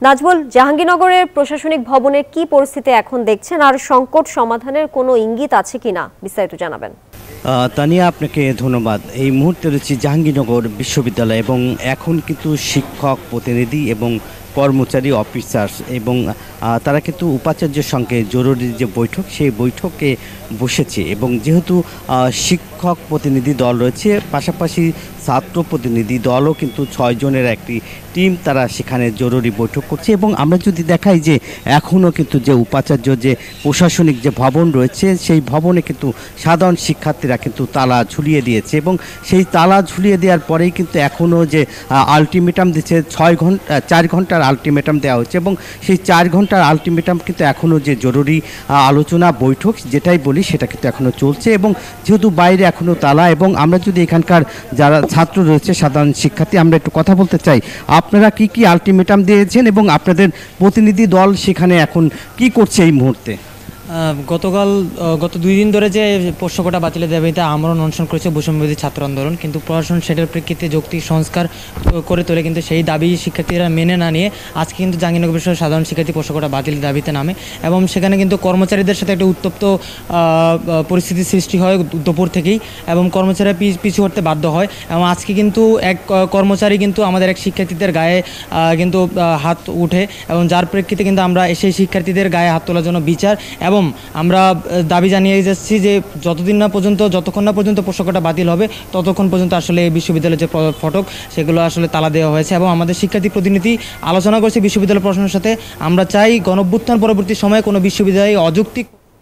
নাজমুল, জাহাঙ্গীরনগরের প্রশাসনিক ভবনের কি পরিস্থিতি এখন দেখছেন, আর সংকট সমাধানের কোনো ইঙ্গিত আছে কিনা বিস্তারিত জানাবেন। তানিয়া, আপনাকে ধন্যবাদ। এই মুহূর্তে রয়েছে জাহাঙ্গীরনগর বিশ্ববিদ্যালয় এবং এখন কিন্তু শিক্ষক প্রতিনিধি এবং কর্মচারী অফিসার্স এবং তারা কিন্তু উপাচার্যের সঙ্গে জরুরি যে বৈঠক সেই বৈঠকে বসেছে এবং যেহেতু শিক্ষক প্রতিনিধি দল রয়েছে, পাশাপাশি ছাত্র প্রতিনিধি দলও কিন্তু 6 জনের একটি টিম তারা সেখানে জরুরি বৈঠক করছে। এবং আমরা যদি দেখাই যে এখনও কিন্তু যে উপাচার্য যে প্রশাসনিক যে ভবন রয়েছে সেই ভবনে কিন্তু সাধারণ শিক্ষার্থীরা কিন্তু তালা ঝুলিয়ে দিয়েছে এবং সেই তালা ঝুলিয়ে দেওয়ার পরেই কিন্তু এখনও যে আলটিমেটাম দিচ্ছে 4 ঘন্টার আলটিমেটাম দেওয়া হচ্ছে এবং সেই 4 ঘন্টার আলটিমেটাম কিন্তু এখনও যে জরুরি আলোচনা বৈঠক যেটাই বলি সেটা কিন্তু এখনও চলছে এবং যেহেতু বাইরে এখনও তালা। এবং আমরা যদি এখানকার যারা ছাত্র রয়েছে সাধারণ শিক্ষার্থী, আমরা একটু কথা বলতে চাই, আপনারা কি আলটিমেটাম দিয়েছেন এবং আপনাদের প্রতিনিধি দল সেখানে এখন কি করছে এই মুহূর্তে? গত 2 দিন ধরে যে পোষ্যকোটা বাতিলের দাবিতে আমরণ অনশন করেছে বৈষম্যবিরোধী ছাত্র আন্দোলন, কিন্তু প্রশাসন সেটার প্রেক্ষিতে যৌক্তিক সংস্কার করে তোলে, কিন্তু সেই দাবি শিক্ষার্থীরা মেনে না নিয়ে আজকে কিন্তু জাহাঙ্গীরনগর বিশ্ববিদ্যালয়ের সাধারণ শিক্ষার্থী পোষ্যকোটা বাতিলের দাবিতে নামে এবং সেখানে কিন্তু কর্মচারীদের সাথে একটা উত্তপ্ত পরিস্থিতির সৃষ্টি হয় দুপুর থেকেই এবং কর্মচারীরা পিছু হটতে বাধ্য হয় এবং আজকে কিন্তু এক কর্মচারী কিন্তু আমাদের এক শিক্ষার্থীদের গায়ে কিন্তু হাত উঠে এবং যার প্রেক্ষিতে কিন্তু আমরা সেই শিক্ষার্থীদের গায়ে হাত তোলার জন্য বিচার এবং আমরা দাবি জানিয়ে যাচ্ছি যে যতক্ষণ না পর্যন্ত পোষ্যকোটা বাতিল হবে ততক্ষণ পর্যন্ত আসলে বিশ্ববিদ্যালয়ের যে ফটক সেগুলো আসলে তালা দেওয়া হয়েছে এবং আমাদের শিক্ষার্থী প্রতিনিধি আলোচনা করছে বিশ্ববিদ্যালয় প্রশাসনের সাথে। আমরা চাই গণঅভ্যুত্থান পরবর্তী সময়ে কোনো বিশ্ববিদ্যালয়ে অযৌক্তিক